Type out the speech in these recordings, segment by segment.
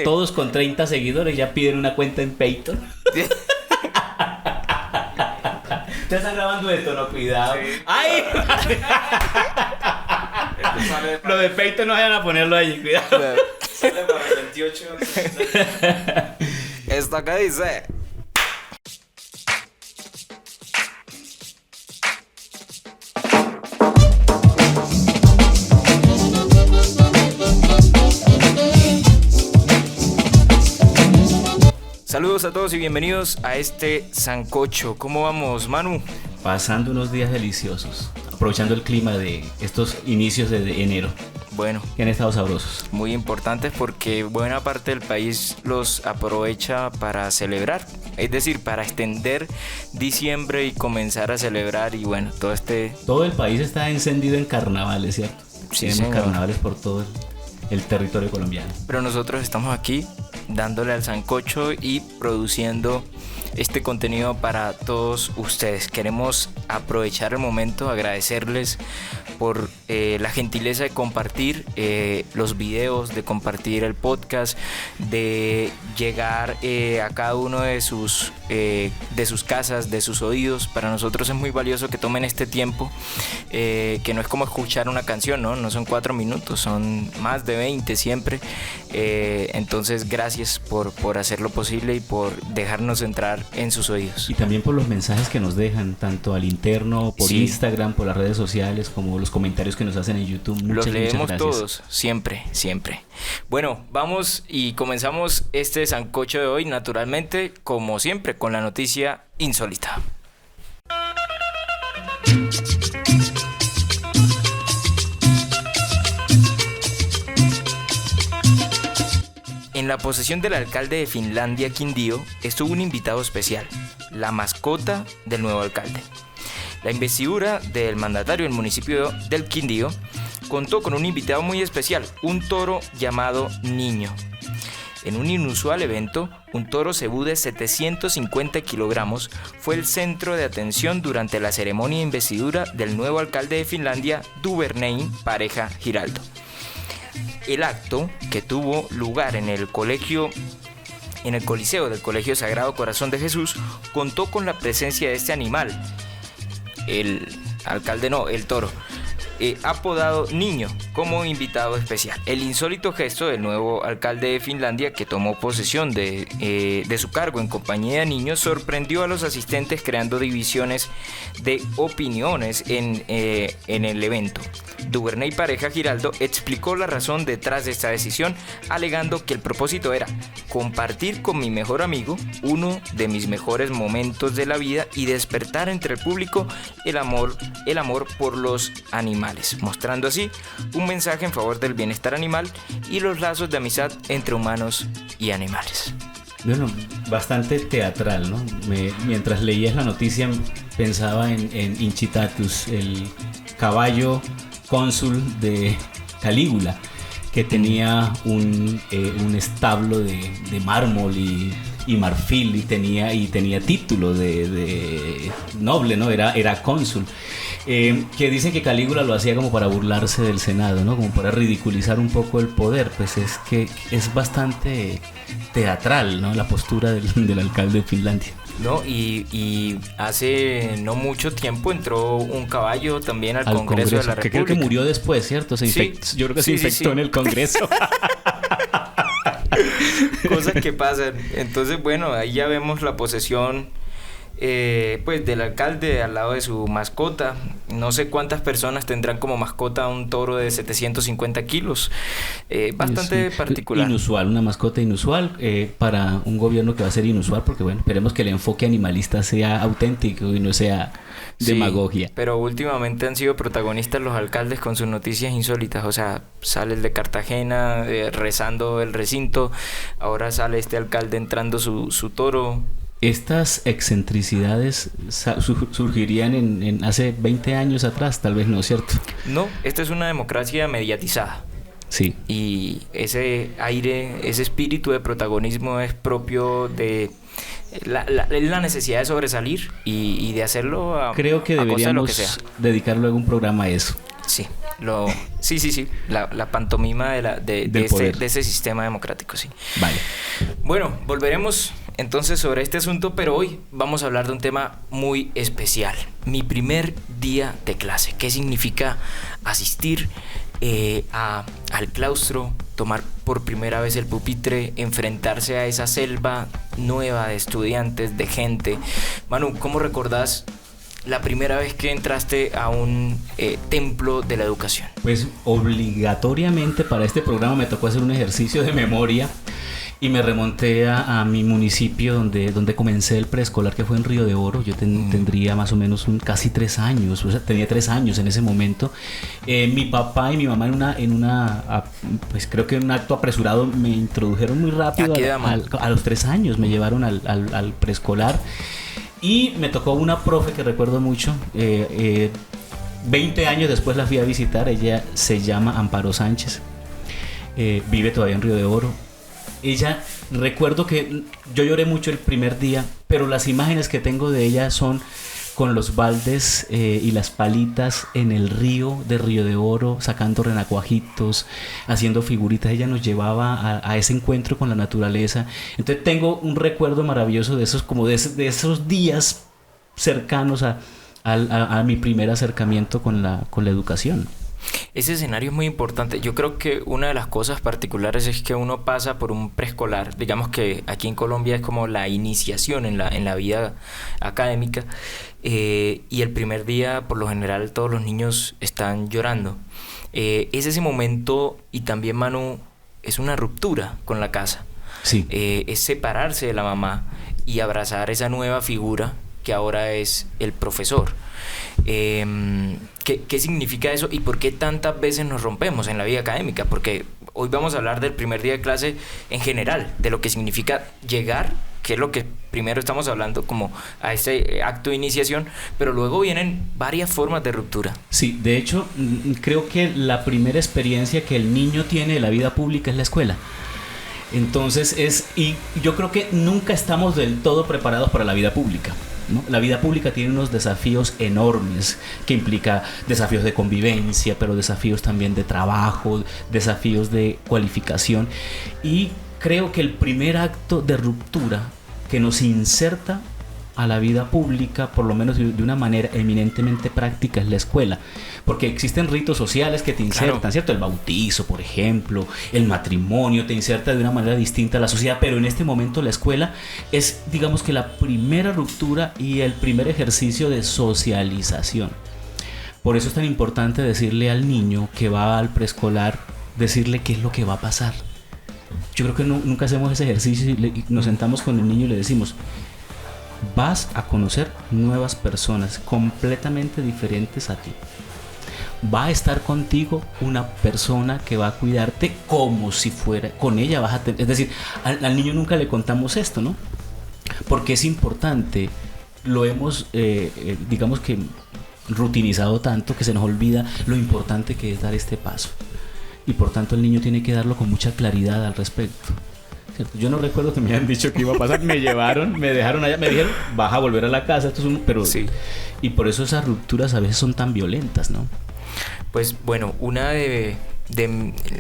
Todos con 30 seguidores ya piden una cuenta en Patreon. ¿Ya están grabando esto? No, cuidado. Sí. ¡Ay! Lo de Patreon no vayan a ponerlo allí, cuidado. Sale para el 28. ¿Esto qué dice? Saludos a todos y bienvenidos a este sancocho. ¿Cómo vamos, Manu? Pasando unos días deliciosos, aprovechando el clima de estos inicios de enero. Bueno, que han estado sabrosos. Muy importantes porque buena parte del país los aprovecha para celebrar. Es decir, para extender diciembre y comenzar a celebrar y bueno, Todo el país está encendido en carnavales, ¿cierto? Sí, tenemos carnavales por todo el territorio colombiano. Pero nosotros estamos aquí dándole al sancocho y produciendo este contenido para todos ustedes. Queremos aprovechar el momento, agradecerles por la gentileza de compartir los videos, de compartir el podcast, de llegar a cada uno de sus casas, de sus oídos. Para nosotros es muy valioso que tomen este tiempo, que no es como escuchar una canción, no son 4 minutos, son más de 20 siempre. Entonces gracias por hacerlo posible y por dejarnos entrar en sus oídos. Y también por los mensajes que nos dejan, tanto al interno, por Instagram, por las redes sociales, como los comentarios que nos hacen en YouTube. Los leemos todos, siempre. Bueno, vamos y comenzamos este sancocho de hoy, naturalmente, como siempre, con la noticia insólita. En la posesión del alcalde de Finlandia, Quindío, estuvo un invitado especial, la mascota del nuevo alcalde. La investidura del mandatario del municipio del Quindío contó con un invitado muy especial, un toro llamado Niño. En un inusual evento, un toro cebú de 750 kilogramos fue el centro de atención durante la ceremonia de investidura del nuevo alcalde de Finlandia, Duvernay Pareja Giraldo. El acto, que tuvo lugar en el Coliseo del Colegio Sagrado Corazón de Jesús, contó con la presencia de este animal, el toro, apodado Niño, como invitado especial. El insólito gesto del nuevo alcalde de Finlandia, que tomó posesión de su cargo en compañía de niños, sorprendió a los asistentes, creando divisiones de opiniones en el evento. Duvernay Pareja Giraldo explicó la razón detrás de esta decisión, alegando que el propósito era compartir con mi mejor amigo uno de mis mejores momentos de la vida y despertar entre el público el amor por los animales, mostrando así un mensaje en favor del bienestar animal y los lazos de amistad entre humanos y animales. Bueno, bastante teatral, ¿no? Mientras leías la noticia pensaba en Incitatus, el caballo cónsul de Calígula, que tenía un establo de mármol y marfil y tenía título de noble, ¿no? Era cónsul. Que dicen que Calígula lo hacía como para burlarse del Senado, ¿no? Como para ridiculizar un poco el poder. Pues es que es bastante teatral, ¿no? La postura del alcalde de Finlandia. No, y hace no mucho tiempo entró un caballo también al Congreso de la República. Que creo que murió después, ¿cierto? Yo creo que se infectó en el Congreso. Cosas que pasan. Entonces, bueno, ahí ya vemos la posesión pues del alcalde al lado de su mascota. No sé cuántas personas tendrán como mascota un toro de 750 kilos. Bastante particular. Inusual, una mascota inusual para un gobierno que va a ser inusual, porque bueno, esperemos que el enfoque animalista sea auténtico y no sea demagogia. Sí, pero últimamente han sido protagonistas los alcaldes con sus noticias insólitas. O sea, sale el de Cartagena rezando el recinto, ahora sale este alcalde entrando su toro. Estas excentricidades surgirían en hace 20 años atrás, tal vez, ¿no es cierto? No, esta es una democracia mediatizada. Sí. Y ese aire, ese espíritu de protagonismo es propio de la necesidad de sobresalir y de hacerlo creo que deberíamos de lo que sea. dedicar luego un programa a eso. Sí. Sí, la pantomima de ese sistema democrático, sí. Vale. Bueno, volveremos entonces sobre este asunto, pero hoy vamos a hablar de un tema muy especial. Mi primer día de clase. ¿Qué significa asistir al claustro, tomar por primera vez el pupitre, enfrentarse a esa selva nueva de estudiantes, de gente? Manu, ¿cómo recordás la primera vez que entraste a un templo de la educación? Pues obligatoriamente para este programa me tocó hacer un ejercicio de memoria y me remonté a mi municipio donde comencé el preescolar, que fue en Río de Oro. Yo tendría más o menos casi 3 años, o sea, tenía 3 años en ese momento. Mi papá y mi mamá pues creo que en un acto apresurado me introdujeron muy rápido a los 3 años, me llevaron al preescolar. Y me tocó una profe que recuerdo mucho, 20 años después la fui a visitar. Ella se llama Amparo Sánchez, vive todavía en Río de Oro. Ella, recuerdo que yo lloré mucho el primer día, pero las imágenes que tengo de ella son con los baldes y las palitas en el río de Río de Oro, sacando renacuajitos, haciendo figuritas. Ella nos llevaba a ese encuentro con la naturaleza. Entonces tengo un recuerdo maravilloso de esos, como de esos días cercanos a mi primer acercamiento con la educación. Ese escenario es muy importante. Yo creo que una de las cosas particulares es que uno pasa por un preescolar. Digamos que aquí en Colombia es como la iniciación en la vida académica, y el primer día por lo general todos los niños están llorando. Es ese momento, y también, Manu, es una ruptura con la casa. Sí. Es separarse de la mamá y abrazar esa nueva figura que ahora es el profesor. ¿Qué significa eso y por qué tantas veces nos rompemos en la vida académica? Porque hoy vamos a hablar del primer día de clase en general, de lo que significa llegar, que es lo que primero estamos hablando, como a ese acto de iniciación, pero luego vienen varias formas de ruptura. Sí, de hecho, creo que la primera experiencia que el niño tiene de la vida pública es la escuela. Entonces y yo creo que nunca estamos del todo preparados para la vida pública, ¿no? La vida pública tiene unos desafíos enormes, que implica desafíos de convivencia, pero desafíos también de trabajo, desafíos de cualificación. Y creo que el primer acto de ruptura que nos inserta a la vida pública, por lo menos de una manera eminentemente práctica, es la escuela. Porque existen ritos sociales que te insertan, claro, ¿cierto? El bautizo, por ejemplo, el matrimonio te inserta de una manera distinta a la sociedad, pero en este momento la escuela es, digamos, que la primera ruptura y el primer ejercicio de socialización. Por eso es tan importante decirle al niño que va al preescolar, decirle qué es lo que va a pasar. Yo creo que nunca hacemos ese ejercicio y nos sentamos con el niño y le decimos: vas a conocer nuevas personas completamente diferentes a ti. Va a estar contigo una persona que va a cuidarte como si fuera con ella. Vas a tener, es decir, al niño nunca le contamos esto, ¿no? Porque es importante. Lo hemos, digamos que, rutinizado tanto que se nos olvida lo importante que es dar este paso. Y por tanto el niño tiene que darlo con mucha claridad al respecto. Yo no recuerdo que me hayan dicho que iba a pasar. Me llevaron, me dejaron allá, me dijeron: vas a volver a la casa. Esto es pero sí. Y por eso esas rupturas a veces son tan violentas, ¿no? Pues bueno, una de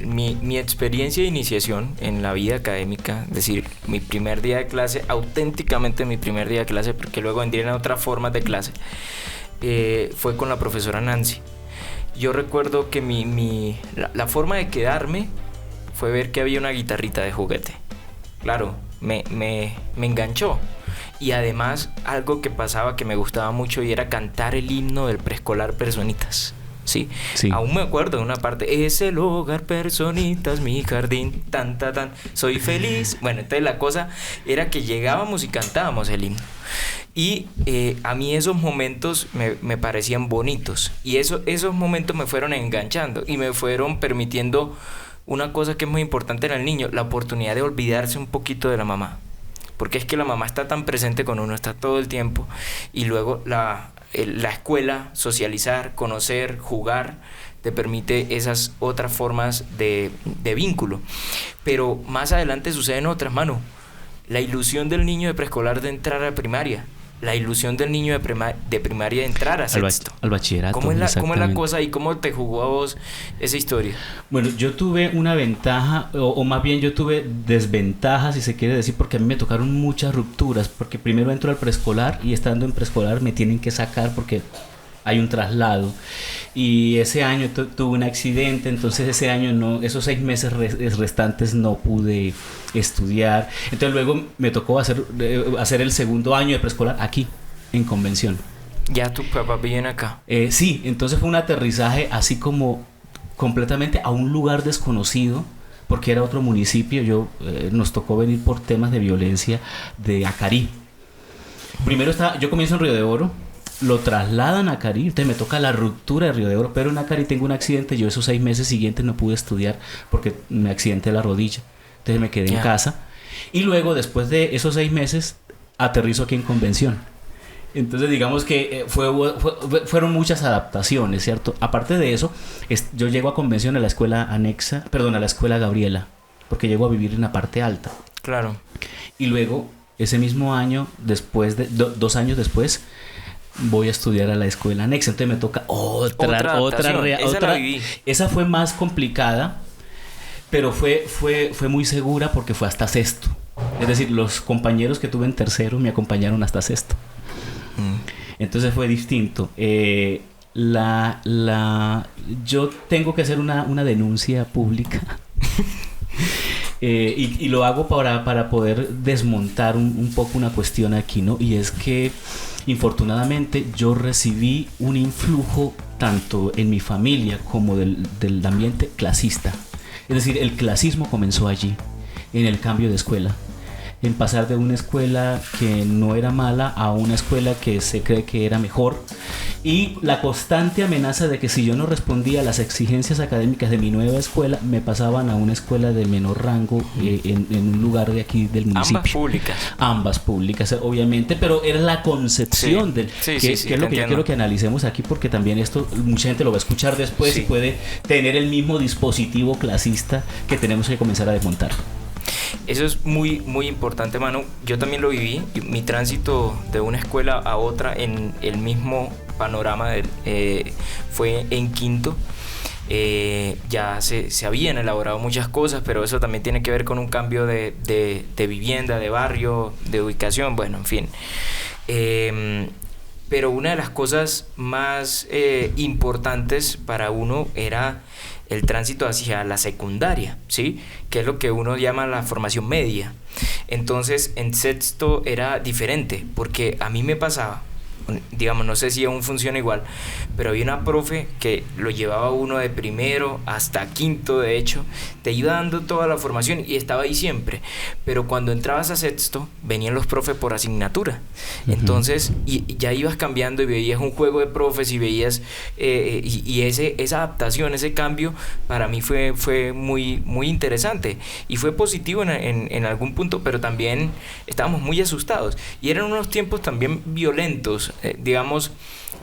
mi experiencia de iniciación en la vida académica, es decir, mi primer día de clase, auténticamente mi primer día de clase, porque luego vendrían otras formas de clase, fue con la profesora Nancy. Yo recuerdo que la forma de quedarme fue ver que había una guitarrita de juguete. Claro, me enganchó. Y además, algo que pasaba que me gustaba mucho, y era cantar el himno del preescolar Personitas. ¿Sí? Sí. Aún me acuerdo de una parte: es el hogar Personitas, mi jardín, tan, tan, tan, soy feliz. Bueno, entonces la cosa era que llegábamos y cantábamos el himno. Y a mí esos momentos me parecían bonitos. Y esos momentos me fueron enganchando y me fueron permitiendo una cosa que es muy importante en el niño: la oportunidad de olvidarse un poquito de la mamá. Porque es que la mamá está tan presente con uno, está todo el tiempo. Y luego la escuela, socializar, conocer, jugar, te permite esas otras formas de vínculo. Pero más adelante suceden otras, mano. La ilusión del niño de preescolar de entrar a primaria. la ilusión del niño de primaria de entrar a sexto. Al bachillerato. ¿Cómo es la exactamente. cosa y cómo te jugó a vos esa historia? Bueno, yo tuve una ventaja, o más bien yo tuve desventajas, si se quiere decir, porque a mí me tocaron muchas rupturas, porque primero entro al preescolar y estando en preescolar me tienen que sacar porque hay un traslado. Y ese año tuve un accidente, entonces ese año no, esos 6 meses restantes no pude estudiar. Entonces luego me tocó hacer el segundo año de preescolar aquí, en Convención. Ya tu papá viene acá. Sí, entonces fue un aterrizaje así como completamente a un lugar desconocido, porque era otro municipio. Nos tocó venir por temas de violencia de Acarí. Primero yo comienzo en Río de Oro, lo trasladan a Acarí, entonces me toca la ruptura de Río de Oro, pero en Acarí tengo un accidente. Yo esos 6 meses siguientes no pude estudiar porque me accidenté la rodilla, entonces me quedé en casa, y luego después de esos 6 meses aterrizo aquí en Convención. Entonces digamos que fueron muchas adaptaciones, ¿cierto? Aparte de eso, yo llego a Convención a la escuela anexa, perdón, a la escuela Gabriela, porque llego a vivir en la parte alta. Claro. Y luego, ese mismo año, después de 2 años después, voy a estudiar a la escuela anexa. Entonces me toca otra. Esa fue más complicada, pero fue muy segura porque fue hasta sexto. Es decir, los compañeros que tuve en tercero me acompañaron hasta sexto. Entonces fue distinto. Yo tengo que hacer una denuncia pública. Y lo hago para poder desmontar un poco una cuestión aquí, ¿no? Y es que infortunadamente yo recibí un influjo tanto en mi familia como del ambiente clasista. Es decir, el clasismo comenzó allí, en el cambio de escuela, en pasar de una escuela que no era mala a una escuela que se cree que era mejor, y la constante amenaza de que si yo no respondía a las exigencias académicas de mi nueva escuela, me pasaban a una escuela de menor rango en un lugar de aquí del municipio. Ambas públicas, obviamente, pero era la concepción que es lo que yo quiero que analicemos aquí, porque también esto mucha gente lo va a escuchar después y puede tener el mismo dispositivo clasista que tenemos que comenzar a desmontar. Eso es muy, muy importante, Manu. Yo también lo viví. Mi tránsito de una escuela a otra en el mismo panorama fue en quinto. Ya se habían elaborado muchas cosas, pero eso también tiene que ver con un cambio de vivienda, de barrio, de ubicación, bueno, en fin. Pero una de las cosas más importantes para uno era el tránsito hacia la secundaria, ¿sí? Que es lo que uno llama la formación media. Entonces, en sexto era diferente, porque a mí me pasaba, digamos, no sé si aún funciona igual, pero había una profe que lo llevaba uno de primero hasta quinto, de hecho, te iba dando toda la formación y estaba ahí siempre, pero cuando entrabas a sexto, venían los profes por asignatura. Entonces, y ya ibas cambiando y veías un juego de profes y veías, esa adaptación, ese cambio, para mí fue muy, muy interesante y fue positivo en algún punto, pero también estábamos muy asustados y eran unos tiempos también violentos. Digamos,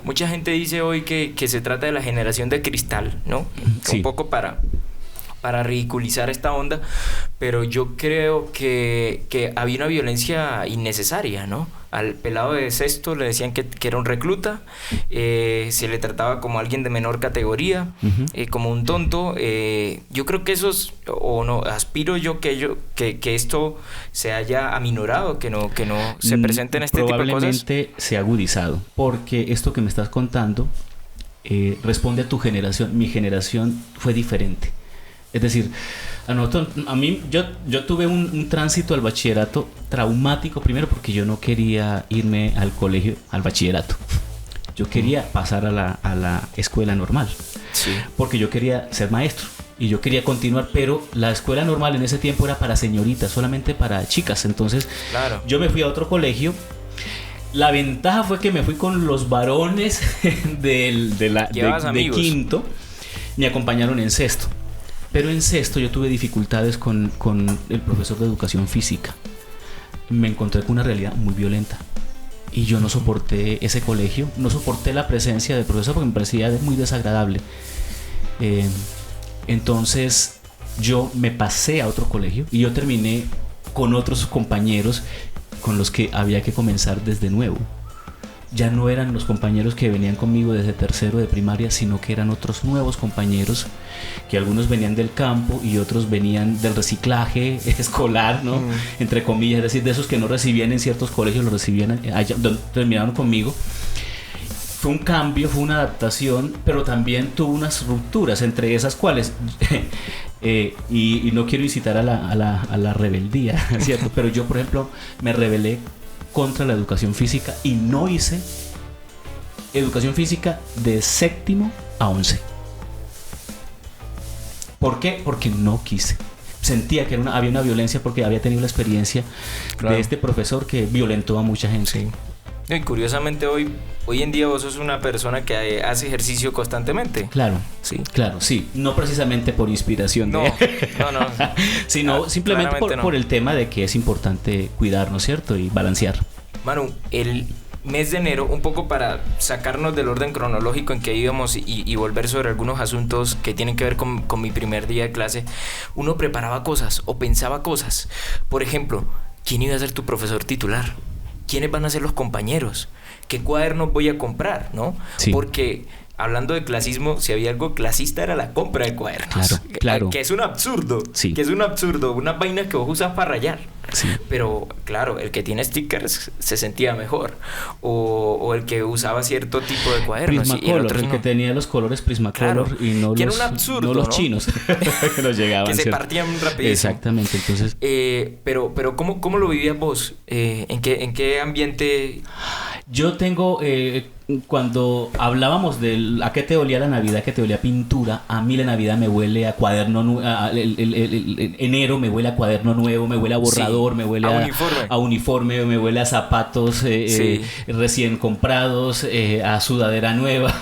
mucha gente dice hoy que se trata de la generación de cristal, ¿no? Sí. Un poco para ridiculizar esta onda, pero yo creo que había una violencia innecesaria, ¿no? Al pelado de sexto le decían que era un recluta, se le trataba como alguien de menor categoría, como un tonto. Yo creo que aspiro yo que esto se haya aminorado, que no se presenten este tipo de cosas. Probablemente se ha agudizado, porque esto que me estás contando responde a tu generación. Mi generación fue diferente. Es decir, yo tuve un tránsito al bachillerato traumático, primero porque yo no quería irme al colegio, al bachillerato. Yo quería pasar a la escuela normal, sí, porque yo quería ser maestro y yo quería continuar, pero la escuela normal en ese tiempo era para señoritas, solamente para chicas. Entonces, claro, yo me fui a otro colegio. La ventaja fue que me fui con los varones de quinto, me acompañaron en sexto. Pero en sexto yo tuve dificultades con el profesor de educación física. Me encontré con una realidad muy violenta. Y yo no soporté ese colegio, no soporté la presencia del profesor porque me parecía muy desagradable. Entonces yo me pasé a otro colegio y yo terminé con otros compañeros con los que había que comenzar desde nuevo. ya no eran los compañeros que venían conmigo desde tercero de primaria, sino que eran otros nuevos compañeros, que algunos venían del campo y otros venían del reciclaje escolar, ¿no? Entre comillas, es decir, de esos que no recibían en ciertos colegios, los recibían allá, donde terminaron conmigo. Fue un cambio, fue una adaptación, pero también tuvo unas rupturas, entre esas cuales, y no quiero incitar a la rebeldía, ¿cierto? Pero yo, por ejemplo, me rebelé contra la educación física y no hice educación física de séptimo a 11. ¿Por qué? Porque no quise. Sentía que había una violencia porque había tenido la experiencia de este profesor que violentó a mucha gente. Sí. Y curiosamente hoy en día vos sos una persona que hace ejercicio constantemente. Claro, sí. Claro, sí. No precisamente por inspiración no. sino simplemente por el tema de que es importante cuidarnos, ¿cierto? Y balancear. Manu, el mes de enero, un poco para sacarnos del orden cronológico en que íbamos y volver sobre algunos asuntos que tienen que ver con mi primer día de clase, uno preparaba cosas o pensaba cosas. Por ejemplo, ¿quién iba a ser tu profesor titular? ¿Quiénes van a ser los compañeros? ¿Qué cuadernos voy a comprar? ¿No? Sí. Porque hablando de clasismo, si había algo clasista era la compra de cuadernos. Claro. Que es un absurdo. Sí. Que es un absurdo. Unas vainas que vos usas para rayar. Sí. Pero claro, el que tiene stickers se sentía mejor. O el que usaba cierto tipo de cuadernos. Prismacolor, el que tenía los colores Prismacolor, claro, y no que los, era un absurdo, no los chinos que nos llegaban. Que se partían rapidísimo. Exactamente, entonces. Pero ¿cómo lo vivías vos? ¿En qué ambiente? Yo tengo... cuando hablábamos de a qué te olía la Navidad, que te olía pintura, a mí la Navidad me huele a cuaderno, enero me huele a cuaderno nuevo, me huele a borrador, sí, me huele a uniforme, me huele a zapatos sí, recién comprados, a sudadera nueva,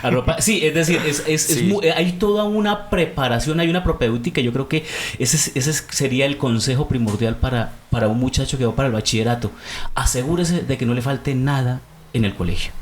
a ropa. Sí, es decir, sí, hay toda una preparación, hay una propedéutica. Yo creo que ese sería el consejo primordial para un muchacho que va para el bachillerato. Asegúrese de que no le falte nada en el colegio.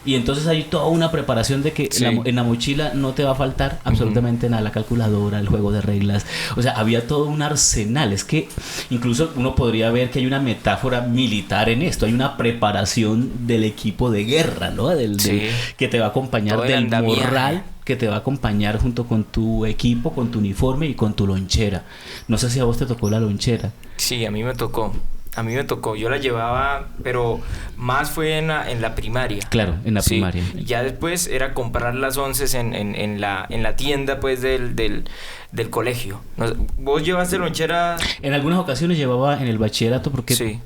Y entonces hay toda una preparación de que sí, en la mochila no te va a faltar absolutamente nada, la calculadora, el juego de reglas, o sea, había todo un arsenal. Es que incluso uno podría ver que hay una metáfora militar en esto, hay una preparación del equipo de guerra, ¿no? Sí. Que te va a acompañar, todo del morral que te va a acompañar junto con tu equipo, con tu uniforme y con tu lonchera. No sé si a vos te tocó la lonchera. Sí, a mí me tocó. Yo la llevaba, pero más fue en la primaria. Claro, en la primaria. Ya después era comprar las onces en la tienda, pues, del colegio. ¿Vos llevaste lonchera? En algunas ocasiones llevaba en el bachillerato porque sí,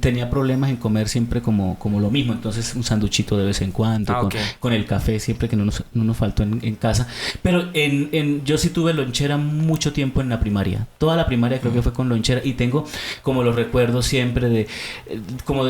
tenía problemas en comer siempre como lo mismo. Entonces un sanduchito de vez en cuando, con el café siempre que no nos faltó en casa. Pero yo sí tuve lonchera mucho tiempo en la primaria. Toda la primaria creo que fue con lonchera. Y tengo como los recuerdos siempre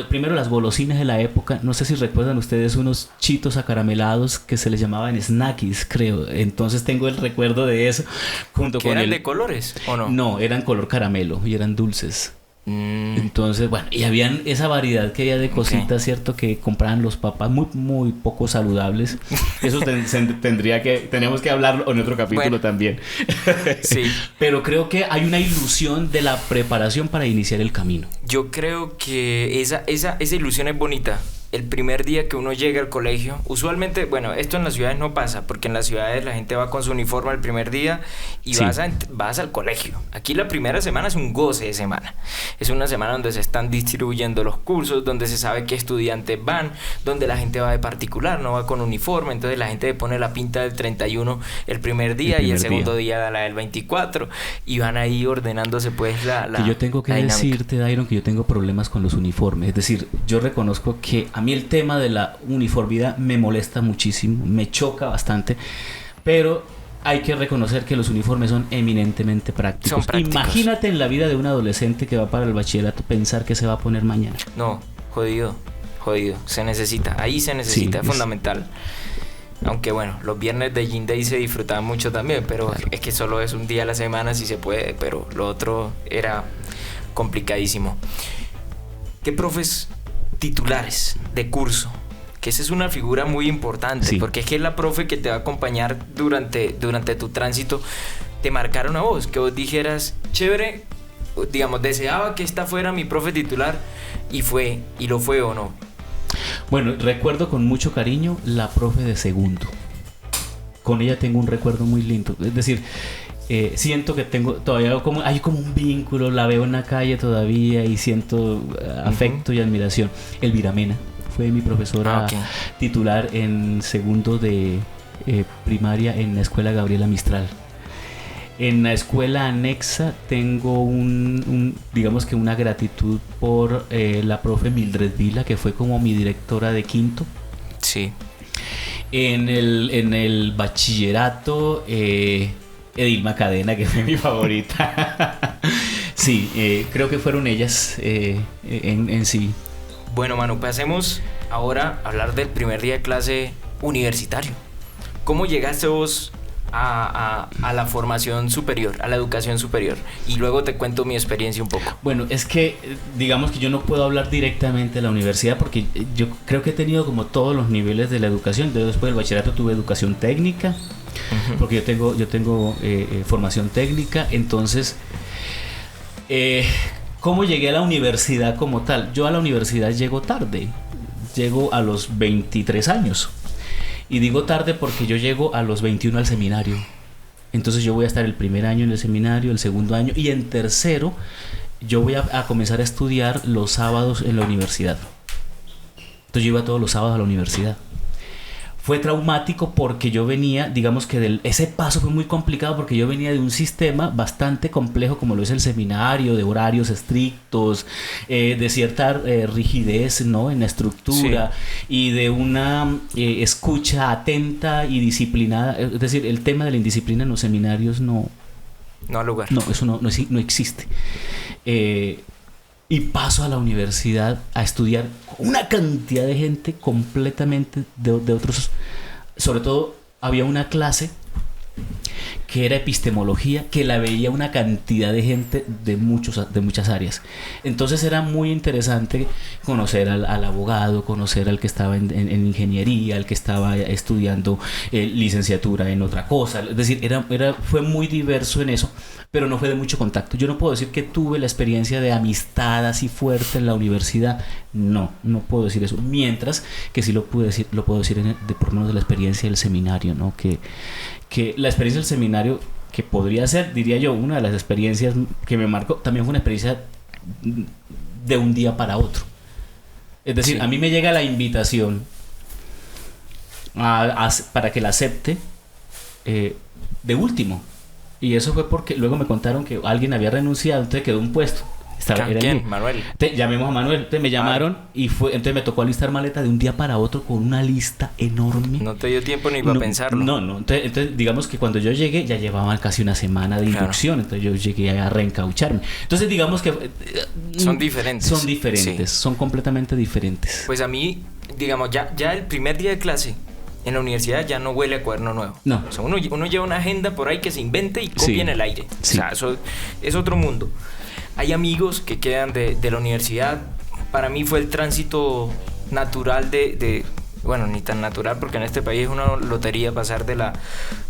primero las golosinas de la época. No sé si recuerdan ustedes unos chitos acaramelados que se les llamaban snackies, creo. Entonces tengo el recuerdo de eso junto con ¿eran de colores o no? No, eran color caramelo y eran dulces. Entonces, bueno, y habían esa variedad que había de cositas, ¿cierto? Que compraban los papás, muy, muy poco saludables. Eso tenemos que hablarlo en otro capítulo también. Sí. Pero creo que hay una ilusión de la preparación para iniciar el camino. Yo creo que esa ilusión es bonita. El primer día que uno llega al colegio, usualmente, bueno, esto en las ciudades no pasa, porque en las ciudades la gente va con su uniforme el primer día y sí, vas al colegio. Aquí la primera semana es un goce de semana. Es una semana donde se están distribuyendo los cursos, donde se sabe qué estudiantes van, donde la gente va de particular, no va con uniforme. Entonces la gente pone la pinta del 31 el primer día y el segundo día la del 24 y van ahí ordenándose pues la que yo tengo que decirte, Dairon, que yo tengo problemas con los uniformes. Es decir, yo reconozco que a mí el tema de la uniformidad me molesta muchísimo, me choca bastante, pero hay que reconocer que los uniformes son eminentemente prácticos. Imagínate en la vida de un adolescente que va para el bachillerato pensar que se va a poner mañana. No, jodido, se necesita, ahí se necesita, sí, es fundamental. Aunque bueno, los viernes de Gym Day se disfrutaban mucho también, pero claro, es que solo es un día a la semana si se puede, pero lo otro era complicadísimo. ¿Qué profes titulares de curso? Que esa es una figura muy importante, sí, porque es que es la profe que te va a acompañar durante tu tránsito. Te marcaron a vos, que vos dijeras, chévere, digamos, deseaba que esta fuera mi profe titular y lo fue o no. Bueno, recuerdo con mucho cariño la profe de segundo. Con ella tengo un recuerdo muy lindo. Es decir, siento que tengo todavía hay como un vínculo, la veo en la calle todavía y siento afecto y admiración. Elvira Mena fue mi profesora titular en segundo de primaria en la escuela Gabriela Mistral. En la escuela anexa tengo digamos que una gratitud por la profe Mildred Vila, que fue como mi directora de quinto. Sí. En el bachillerato, Edilma Cadena, que fue mi favorita. Sí, creo que fueron ellas en sí. Bueno, Manu, pasemos ahora a hablar del primer día de clase universitario. ¿Cómo llegaste vos a la formación superior, a la educación superior? Y luego te cuento mi experiencia un poco. Bueno, es que digamos que yo no puedo hablar directamente de la universidad porque yo creo que he tenido como todos los niveles de la educación. Después del bachillerato tuve educación técnica, porque yo tengo formación técnica. Entonces, ¿cómo llegué a la universidad como tal? Yo a la universidad llego tarde, llego a los 23 años. Y digo tarde porque yo llego a los 21 al seminario. Entonces yo voy a estar el primer año en el seminario, el segundo año, y en tercero yo voy a comenzar a estudiar los sábados en la universidad. Entonces yo iba todos los sábados a la universidad. Fue traumático porque yo venía, digamos que ese paso fue muy complicado porque yo venía de un sistema bastante complejo como lo es el seminario, de horarios estrictos, de cierta rigidez, ¿no?, en la estructura, sí, y de una escucha atenta y disciplinada. Es decir, el tema de la indisciplina en los seminarios no ha lugar. No, eso no existe. Y paso a la universidad a estudiar una cantidad de gente completamente de otros. Sobre todo había una clase que era epistemología, que la veía una cantidad de gente de muchas áreas. Entonces era muy interesante conocer al abogado, conocer al que estaba en ingeniería, al que estaba estudiando licenciatura en otra cosa. Es decir, fue muy diverso en eso, pero no fue de mucho contacto. Yo no puedo decir que tuve la experiencia de amistad así fuerte en la universidad. No puedo decir eso. Mientras que sí lo puedo decir por lo menos de la experiencia del seminario, ¿no? Que la experiencia del seminario, que podría ser, diría yo, una de las experiencias que me marcó, también fue una experiencia de un día para otro. Es decir, sí, a mí me llega la invitación para que la acepte de último. Y eso fue porque luego me contaron que alguien había renunciado, entonces quedó un puesto. ¿Quién? Manuel. Llamemos a Manuel. Entonces me llamaron y entonces me tocó alistar maleta de un día para otro con una lista enorme. No te dio tiempo ni para pensarlo. No. Entonces digamos que cuando yo llegué ya llevaban casi una semana de inducción. Claro. Entonces yo llegué a reencaucharme. Entonces digamos que son diferentes. Sí. Son completamente diferentes. Pues a mí, digamos, ya el primer día de clase en la universidad ya no huele a cuaderno nuevo. No. O sea, uno lleva una agenda por ahí que se invente y copia en el aire. Sí. O sea, eso es otro mundo. Hay amigos que quedan de la universidad. Para mí fue el tránsito natural bueno, ni tan natural porque en este país es una lotería pasar de la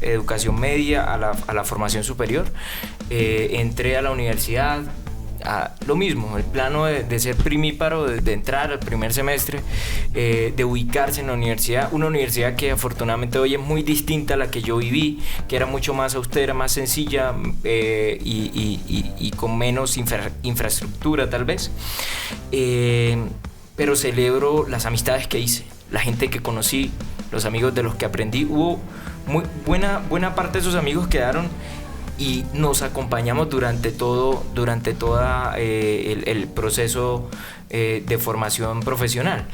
educación media a la formación superior. Entré a la universidad, lo mismo, el plano de ser primíparo, de entrar al primer semestre, de ubicarse en la universidad, una universidad que afortunadamente hoy es muy distinta a la que yo viví, que era mucho más austera, más sencilla y con menos infraestructura tal vez, pero celebro las amistades que hice, la gente que conocí, los amigos de los que aprendí. Hubo muy buena parte de esos amigos quedaron y nos acompañamos durante todo el proceso de formación profesional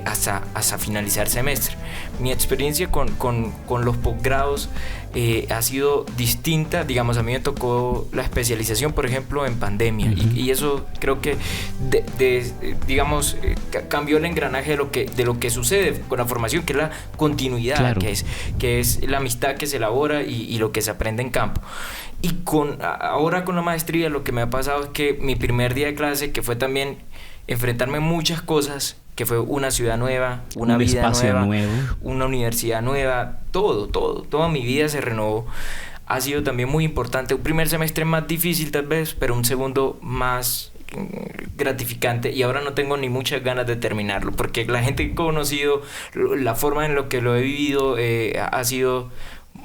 hasta finalizar semestre. Mi experiencia con los posgrados ha sido distinta. Digamos, a mí me tocó la especialización, por ejemplo, en pandemia, y eso creo que digamos cambió el engranaje de lo que sucede con la formación, que es la continuidad, claro, que es la amistad que se elabora y lo que se aprende en campo. Y ahora con la maestría lo que me ha pasado es que mi primer día de clase, que fue también enfrentarme a muchas cosas, que fue una ciudad nueva, una vida nueva, una universidad nueva, toda mi vida se renovó. Ha sido también muy importante. Un primer semestre más difícil tal vez, pero un segundo más gratificante y ahora no tengo ni muchas ganas de terminarlo, porque la gente que he conocido, la forma en la que lo he vivido ha sido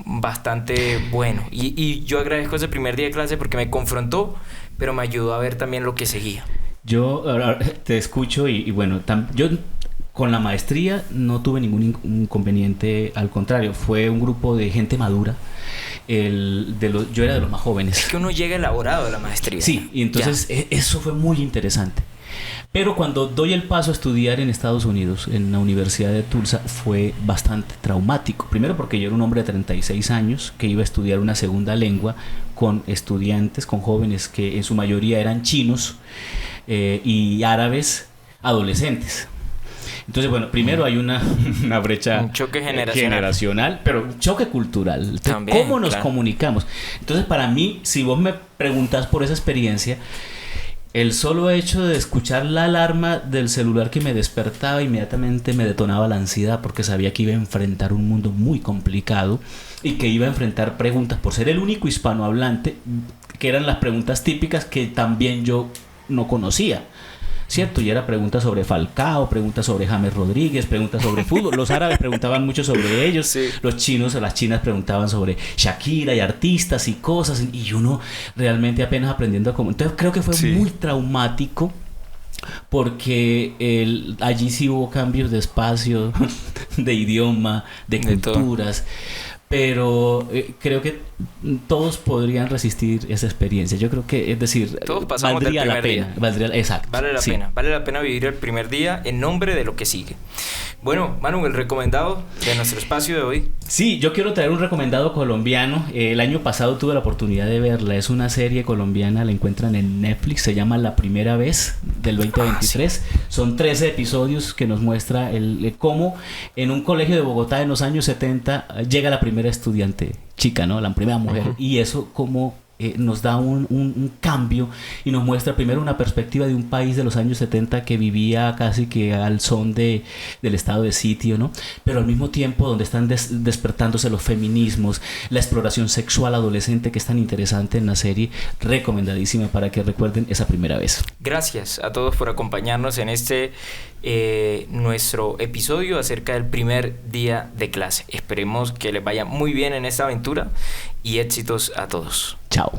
bastante bueno. Y yo agradezco ese primer día de clase porque me confrontó, pero me ayudó a ver también lo que seguía. Yo te escucho y bueno, yo con la maestría no tuve ningún inconveniente, al contrario, fue un grupo de gente madura. Yo era de los más jóvenes. Es que uno llega elaborado a la maestría. Sí, y entonces eso fue muy interesante. Pero cuando doy el paso a estudiar en Estados Unidos, en la Universidad de Tulsa, fue bastante traumático. Primero porque yo era un hombre de 36 años que iba a estudiar una segunda lengua con estudiantes, con jóvenes que en su mayoría eran chinos y árabes adolescentes. Entonces, bueno, primero hay una brecha, un choque generacional, pero un choque cultural. También, ¿cómo nos comunicamos? Entonces, para mí, si vos me preguntás por esa experiencia, el solo hecho de escuchar la alarma del celular que me despertaba inmediatamente me detonaba la ansiedad, porque sabía que iba a enfrentar un mundo muy complicado y que iba a enfrentar preguntas, por ser el único hispanohablante, que eran las preguntas típicas que también yo no conocía, ¿cierto? Y era preguntas sobre Falcao, preguntas sobre James Rodríguez, preguntas sobre fútbol. Los árabes preguntaban mucho sobre ellos, sí. Los chinos o las chinas preguntaban sobre Shakira y artistas y cosas, y uno realmente apenas aprendiendo a comunicar. Entonces creo que fue muy traumático, porque allí sí hubo cambios de espacio, de idioma, de culturas. Pero creo que todos podrían resistir esa experiencia. Yo creo que, es decir, todos pasamos valdría del la primer pena. día. Exacto. Vale la pena vivir el primer día en nombre de lo que sigue. Bueno, Manu, el recomendado de nuestro espacio de hoy. Sí, yo quiero traer un recomendado colombiano. El año pasado tuve la oportunidad de verla. Es una serie colombiana, la encuentran en Netflix. Se llama La Primera Vez, del 2023. Sí. Son 13 episodios que nos muestra cómo en un colegio de Bogotá en los años 70 llega la primera estudiante chica, ¿no? La primera mujer. Uh-huh. Y eso como nos da un cambio y nos muestra primero una perspectiva de un país de los años 70 que vivía casi que al son del estado de sitio, ¿no? Pero al mismo tiempo donde están despertándose los feminismos, la exploración sexual adolescente, que es tan interesante en la serie. Recomendadísima para que recuerden esa primera vez. Gracias a todos por acompañarnos en nuestro episodio acerca del primer día de clase. Esperemos que les vaya muy bien en esta aventura y éxitos a todos. Chao.